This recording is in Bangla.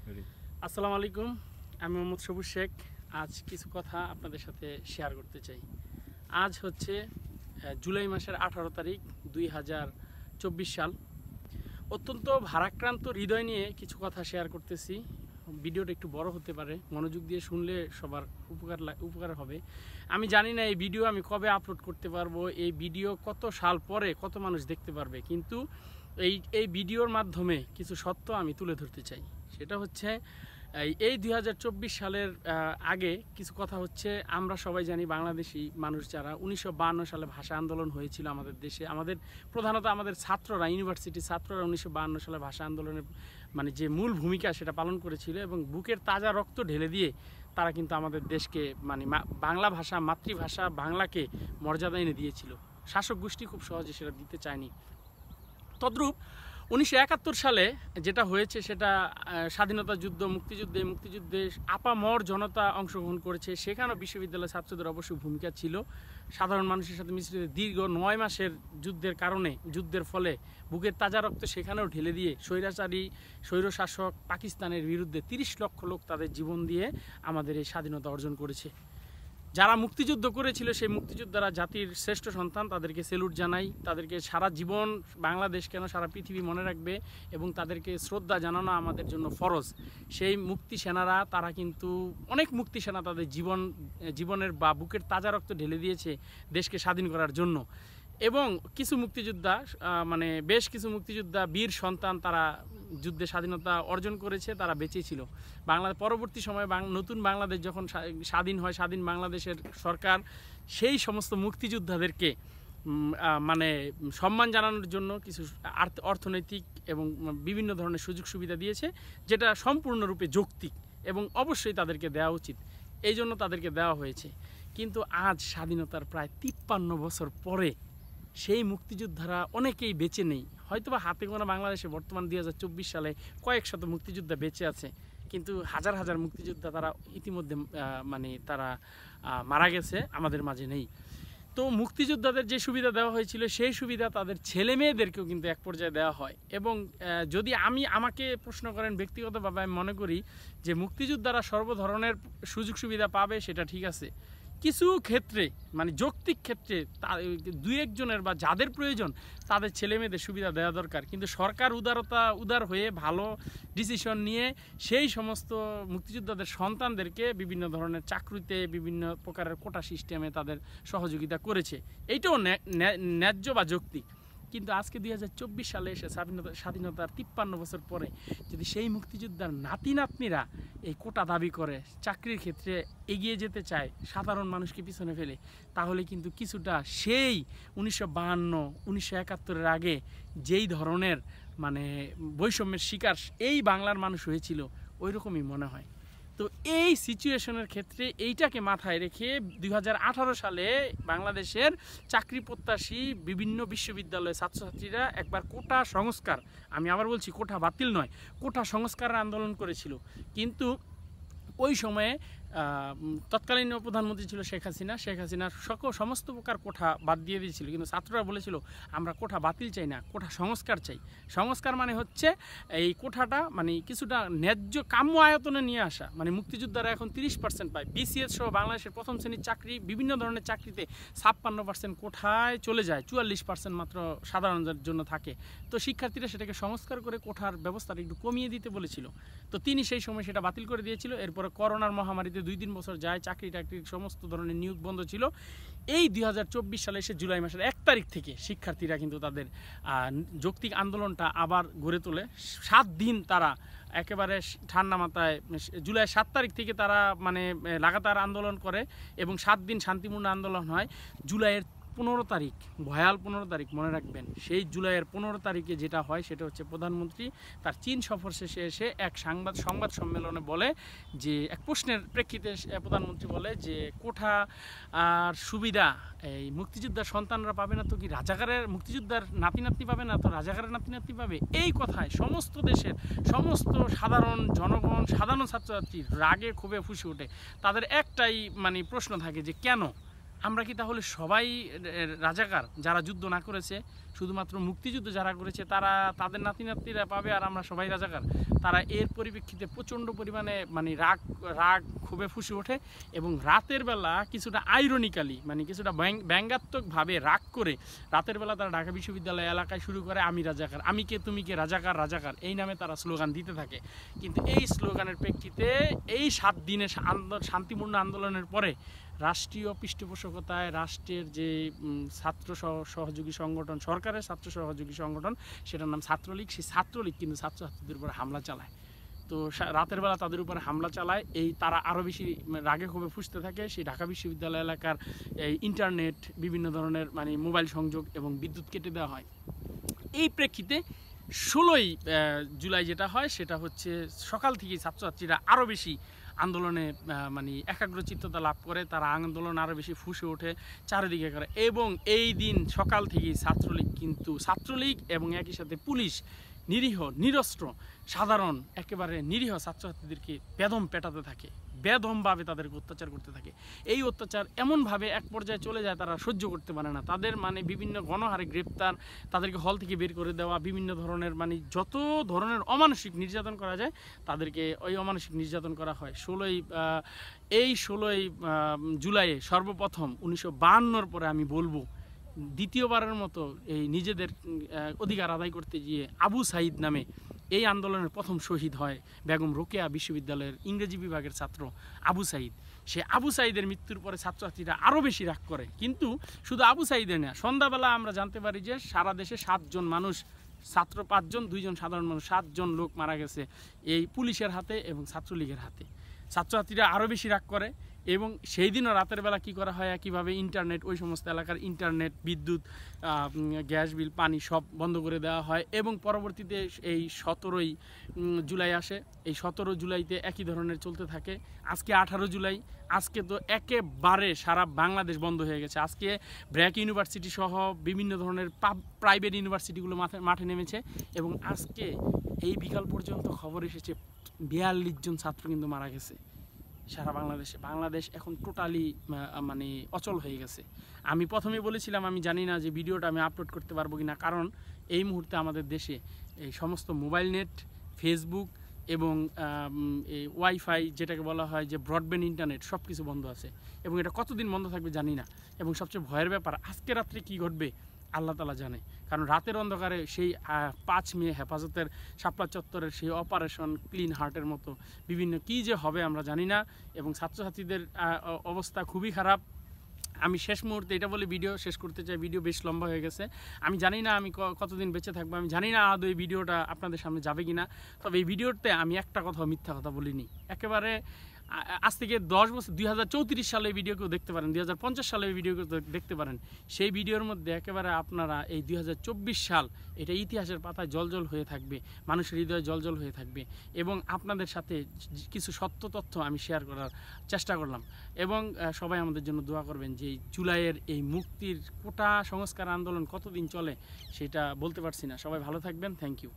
আসসালামু আলাইকুম, আমি মোহাম্মদ সবুজ শেখ। আজ কিছু কথা আপনাদের সাথে শেয়ার করতে চাই। আজ হচ্ছে জুলাই মাসের 18 তারিখ 2024 সাল। অত্যন্ত ভারাক্রান্ত হৃদয় নিয়ে কিছু কথা শেয়ার করতেছি। ভিডিওটা একটু বড় হতে পারে, মনোযোগ দিয়ে শুনলে সবার উপকার হবে। আমি জানি না এই ভিডিও আমি কবে আপলোড করতে পারবো, এই ভিডিও কত সাল পরে কত মানুষ দেখতে পারবে, কিন্তু এই ভিডিওর মাধ্যমে কিছু সত্য আমি তুলে ধরতে চাই। সেটা হচ্ছে এই 2024 সালের আগে কিছু কথা হচ্ছে। আমরা সবাই জানি বাংলাদেশি মানুষ যারা 1952 সালে ভাষা আন্দোলন হয়েছিল আমাদের দেশে, আমাদের প্রধানত আমাদের ছাত্ররা, ইউনিভার্সিটির ছাত্ররা 1952 সালে ভাষা আন্দোলনের মানে যে মূল ভূমিকা সেটা পালন করেছিল এবং বুকের তাজা রক্ত ঢেলে দিয়ে তারা কিন্তু আমাদের দেশকে মানে বাংলা ভাষা, মাতৃভাষা বাংলাকে মর্যাদা এনে দিয়েছিল। শাসক গোষ্ঠী খুব সহজে সেটা দিতে চায়নি। তদ্রূপ 1971 সালে যেটা হয়েছে সেটা স্বাধীনতা যুদ্ধ, মুক্তিযুদ্ধে আপামর জনতা অংশগ্রহণ করেছে। সেখানেও বিশ্ববিদ্যালয়ের ছাত্রদের অবশ্যই ভূমিকা ছিল। সাধারণ মানুষের সাথে মিশ্রিত দীর্ঘ 9 মাসের যুদ্ধের ফলে বুকের তাজা রক্ত সেখানেও ঢেলে দিয়ে স্বৈরশাসক পাকিস্তানের বিরুদ্ধে 30 লক্ষ লোক তাদের জীবন দিয়ে আমাদের এই স্বাধীনতা অর্জন করেছে। যারা মুক্তিযুদ্ধ করেছিল সেই মুক্তিযোদ্ধারা জাতির শ্রেষ্ঠ সন্তান, তাদেরকে সেলুট জানাই। তাদেরকে সারা জীবন বাংলাদেশ কেন সারা পৃথিবী মনে রাখবে এবং তাদেরকে শ্রদ্ধা জানানো আমাদের জন্য ফরজ। সেই মুক্তি সেনারা, তারা কিন্তু অনেক মুক্তি সেনা তাদের জীবনের বা বুকের তাজা রক্ত ঢেলে দিয়েছে দেশকে স্বাধীন করার জন্য। এবং কিছু মুক্তিযোদ্ধা মানে বেশ কিছু মুক্তিযোদ্ধা বীর সন্তান, তারা যুদ্ধে স্বাধীনতা অর্জন করেছে, তারা বেঁচে ছিল। পরবর্তী সময়ে নতুন বাংলাদেশ যখন স্বাধীন হয়, স্বাধীন বাংলাদেশের সরকার সেই সমস্ত মুক্তিযোদ্ধাদেরকে মানে সম্মান জানানোর জন্য কিছু অর্থনৈতিক এবং বিভিন্ন ধরনের সুযোগ সুবিধা দিয়েছে, যেটা সম্পূর্ণরূপে যৌক্তিক এবং অবশ্যই তাদেরকে দেওয়া উচিত। এই জন্য তাদেরকে দেওয়া হয়েছে। কিন্তু আজ স্বাধীনতার প্রায় 53 বছর পরে সেই মুক্তিযোদ্ধারা অনেকেই বেঁচে নেই। হয়তোবা হাতে গোনা বাংলাদেশে বর্তমান 2024 সালে কয়েক শত মুক্তিযোদ্ধা বেঁচে আছে, কিন্তু হাজার হাজার মুক্তিযোদ্ধা তারা ইতিমধ্যে মানে তারা মারা গেছে, আমাদের মাঝে নেই। তো মুক্তিযোদ্ধাদের যে সুবিধা দেওয়া হয়েছিল সেই সুবিধা তাদের ছেলে মেয়েদেরকেও কিন্তু এক পর্যায়ে দেওয়া হয়। এবং যদি আমাকে প্রশ্ন করেন ব্যক্তিগতভাবে, আমি মনে করি যে মুক্তিযোদ্ধারা সর্ব ধরনের সুযোগ সুবিধা পাবে, সেটা ঠিক আছে। কিছু ক্ষেত্রে মানে যৌক্তিক ক্ষেত্রে দুই একজনের বা যাদের প্রয়োজন তাদের ছেলে মেয়েদের সুবিধা দেওয়া দরকার। কিন্তু সরকার উদার হয়ে ভালো ডিসিশন নিয়ে সেই সমস্ত মুক্তিযোদ্ধাদের সন্তানদেরকে বিভিন্ন ধরনের চাকরিতে, বিভিন্ন প্রকারের কোটা সিস্টেমে তাদের সহযোগিতা করেছে। এইটাও ন্যায্য বা যৌক্তিক। কিন্তু আজকে 2024 সালে এসে স্বাধীনতার 53 বছর পরে যদি সেই মুক্তিযোদ্ধার নাতি নাতনিরা এই কোটা দাবি করে, চাকরির ক্ষেত্রে এগিয়ে যেতে চায়, সাধারণ মানুষকে পিছনে ফেলে, তাহলে কিন্তু কিছুটা সেই 1952, 1971-এর আগে যেই ধরনের মানে বৈষম্যের শিকার এই বাংলার মানুষ হয়েছিল, ওই রকমই মনে হয়। তো এই সিচুয়েশনের ক্ষেত্রে এইটাকে মাথায় রেখে 2018 সালে বাংলাদেশের চাকরি প্রত্যাশী বিভিন্ন বিশ্ববিদ্যালয়ের ছাত্রছাত্রীরা একবার কোটা সংস্কার, আমি আবার বলছি কোটা বাতিল নয়, কোটা সংস্কারের আন্দোলন করেছিল। কিন্তু ওই সময়ে তৎকালীন প্রধানমন্ত্রী ছিল শেখ হাসিনার সমস্ত প্রকার কোঠা বাদ দিয়ে দিয়েছিল। কিন্তু ছাত্ররা বলেছিল আমরা কোঠা বাতিল চাই না, কোঠা সংস্কার চাই। সংস্কার মানে হচ্ছে এই কোঠাটা মানে কিছুটা ন্যায্য কাম্য আয়তনে নিয়ে আসা। মানে মুক্তিযোদ্ধারা এখন 30% পায়। বিসিএস সহ বাংলাদেশের প্রথম শ্রেণীর চাকরি, বিভিন্ন ধরনের চাকরিতে 56% কোঠায় চলে যায়, 44% মাত্র সাধারণদের জন্য থাকে। তো শিক্ষার্থীরা সেটাকে সংস্কার করে কোঠার ব্যবস্থাটা একটু কমিয়ে দিতে বলেছিল। তো তিনি সেই সময় সেটা বাতিল করে দিয়েছিল। এরপরে করোনার মহামারীতে 2-3 বছর যায়, চাকরির সমস্ত ধরনের নিয়োগ বন্ধ ছিল। এই 2024 সালে এসে জুলাই মাসের 1 তারিখ থেকে শিক্ষার্থীরা কিন্তু তাদের যৌক্তিক আন্দোলনটা আবার গড়ে তোলে। 7 দিন তারা একেবারে ঠান্ডা মাথায়, জুলাই 7 তারিখ থেকে তারা মানে লাগাতার আন্দোলন করে এবং 7 দিন শান্তিপূর্ণ আন্দোলন হয়। জুলাইয়ের 15 তারিখ, ভয়াল 15 তারিখ মনে রাখবেন, সেই জুলাইয়ের 15 তারিখে যেটা হয় সেটা হচ্ছে প্রধানমন্ত্রী তার চীন সফর শেষে এসে এক সংবাদ সম্মেলনে বলে যে, এক প্রশ্নের প্রেক্ষিতে প্রধানমন্ত্রী বলে যে কোঠা আর সুবিধা এই মুক্তিযোদ্ধার সন্তানরা পাবে না তো কি রাজাকারের মুক্তিযোদ্ধার নাতি নাতনি পাবে না তো রাজাকারের নাতি নাতনি পাবে? এই কথায় সমস্ত দেশের সমস্ত সাধারণ জনগণ, সাধারণ ছাত্রছাত্রী রাগে ক্ষোভে ফুঁসে ওঠে। তাদের একটাই মানে প্রশ্ন থাকে যে কেন আমরা কি তাহলে সবাই রাজাকার? যারা যুদ্ধ না করেছে, শুধুমাত্র মুক্তিযুদ্ধ যারা করেছে তারা, তাদের নাতি নাতনিরা পাবে, আর আমরা সবাই রাজাকার? তারা এর পরিপ্রেক্ষিতে প্রচণ্ড পরিমাণে মানে রাগ ক্ষোভে ফুসে ওঠে এবং রাতের বেলা কিছুটা আইরনিক্যালি, মানে কিছুটা ব্যঙ্গাত্মকভাবে রাগ করে রাতের বেলা তারা ঢাকা বিশ্ববিদ্যালয় এলাকায় শুরু করে আমি রাজাকার, আমি কে তুমি কে, রাজাকার রাজাকার, এই নামে তারা স্লোগান দিতে থাকে। কিন্তু এই স্লোগানের প্রেক্ষিতে এই 7 দিনের শান্তিপূর্ণ আন্দোলনের পরে রাষ্ট্রীয় পৃষ্ঠপোষকতায় রাষ্ট্রের যে ছাত্র সহযোগী সংগঠন, সরকারের ছাত্র সহযোগী সংগঠন, সেটার নাম ছাত্রলীগ, সেই ছাত্রলীগ কিন্তু ছাত্রছাত্রীদের উপর হামলা চালায়। তো রাতের বেলা তাদের উপর হামলা চালায়, এই তারা আরও বেশি রাগে ক্ষোভে ফুসতে থাকে। সেই ঢাকা বিশ্ববিদ্যালয় এলাকার এই ইন্টারনেট, বিভিন্ন ধরনের মানে মোবাইল সংযোগ এবং বিদ্যুৎ কেটে দেওয়া হয়। এই প্রেক্ষিতে 16ই জুলাই যেটা হয় সেটা হচ্ছে সকাল থেকেই ছাত্রছাত্রীরা আরও বেশি আন্দোলনে মানে একাগ্রচিত্ততা লাভ করে, তারা আন্দোলন আরও বেশি ফুসে ওঠে চারিদিকে করে। এবং এই দিন সকাল থেকেই ছাত্রলীগ এবং একই সাথে পুলিশ নিরীহ নিরস্ত্র সাধারণ একেবারে নিরীহ ছাত্রছাত্রীদেরকে বেদম পেটাতে থাকে, বেদমভাবে তাদেরকে অত্যাচার করতে থাকে। এই অত্যাচার এমনভাবে এক পর্যায়ে চলে যায় তারা সহ্য করতে পারে না, তাদের মানে বিভিন্ন গণহারে গ্রেপ্তার, তাদেরকে হল থেকে বের করে দেওয়া, বিভিন্ন ধরনের মানে যত ধরনের অমানসিক নির্যাতন করা যায় তাদেরকে ওই অমানসিক নির্যাতন করা হয়। 16ই জুলাইয়ে সর্বপ্রথম 1952 পরে আমি বলবো দ্বিতীয়বারের মতো এই নিজেদের অধিকার আদায় করতে গিয়ে আবু সাইদ নামে এই আন্দোলনের প্রথম শহীদ হয় বেগম রোকেয়া বিশ্ববিদ্যালয়ের ইংরেজি বিভাগের ছাত্র আবু সাইদ। সে আবু সাইদের মৃত্যুর পরে ছাত্রছাত্রীরা আরও বেশি রাগ করে। কিন্তু শুধু আবু সাইদের না, সন্ধ্যাবেলা আমরা জানতে পারি যে সারা দেশে 7 জন মানুষ, ছাত্র 5 জন, 2 জন সাধারণ মানুষ, 7 জন লোক মারা গেছে এই পুলিশের হাতে এবং ছাত্রলীগের হাতে। ছাত্রছাত্রীরা আরও বেশি রাগ করে এবং সেই দিনও রাতের বেলা কী করা হয়, একইভাবে ইন্টারনেট, ওই সমস্ত এলাকার ইন্টারনেট, বিদ্যুৎ, গ্যাস বিল, পানি সব বন্ধ করে দেওয়া হয়। এবং পরবর্তীতে এই 17ই জুলাই আসে, এই 17 জুলাইতে একই ধরনের চলতে থাকে। আজকে 18 জুলাই, আজকে তো একেবারে সারা বাংলাদেশ বন্ধ হয়ে গেছে। আজকে ব্র্যাক ইউনিভার্সিটি সহ বিভিন্ন ধরনের প্রাইভেট ইউনিভার্সিটিগুলো মাঠে নেমেছে এবং আজকে এই বিকাল পর্যন্ত খবর এসেছে 42 জন ছাত্র কিন্তু মারা গেছে সারা বাংলাদেশে। বাংলাদেশ এখন টোটালি মানে অচল হয়ে গেছে। আমি প্রথমে বলেছিলাম আমি জানি না যে ভিডিওটা আমি আপলোড করতে পারবো কি না, কারণ এই মুহূর্তে আমাদের দেশে এই সমস্ত মোবাইল নেট, ফেসবুক এবং এই ওয়াইফাই যেটাকে বলা হয় যে ব্রডব্যান্ড ইন্টারনেট, সব কিছু বন্ধ আছে এবং এটা কতদিন বন্ধ থাকবে জানি না। এবং সবচেয়ে ভয়ের ব্যাপার, আজকে রাত্রে কী ঘটবে আল্লাহ তালা জানে, কারণ রাতের অন্ধকারে সেই 5 মে হেফাজতের শাপলা চত্বরের সেই অপারেশন ক্লিন হার্টের মতো বিভিন্ন কী যে হবে আমরা জানি না। এবং ছাত্রছাত্রীদের অবস্থা খুবই খারাপ। আমি শেষ মুহূর্তে এটা বলে ভিডিও শেষ করতে চাই, ভিডিও বেশ লম্বা হয়ে গেছে, আমি জানি না আমি কতদিন বেঁচে থাকবো, আমি জানি না আদৌ এই ভিডিওটা আপনাদের সামনে যাবে কি না। তবে এই ভিডিওতে আমি একটা কথা মিথ্যা কথা বলিনি, একেবারে আজ থেকে 10 বছর 2034 সালে ভিডিও কেউ দেখতে পারেন, 2050 সালে ভিডিও কেউ দেখতে পারেন। সেই ভিডিওর মধ্যে একেবারে আপনারা এই 2024 সাল এটা ইতিহাসের পাতায় জলজল হয়ে থাকবে, মানুষের হৃদয়ে জলজল হয়ে থাকবে। এবং আপনাদের সাথে কিছু সত্য তথ্য আমি শেয়ার করার চেষ্টা করলাম। এবং সবাই আমাদের জন্য দোয়া করবেন যে জুলাইয়ের এই মুক্তির কোটা সংস্কার আন্দোলন কতদিন চলে সেটা বলতে পারছি না। সবাই ভালো থাকবেন, থ্যাংক ইউ।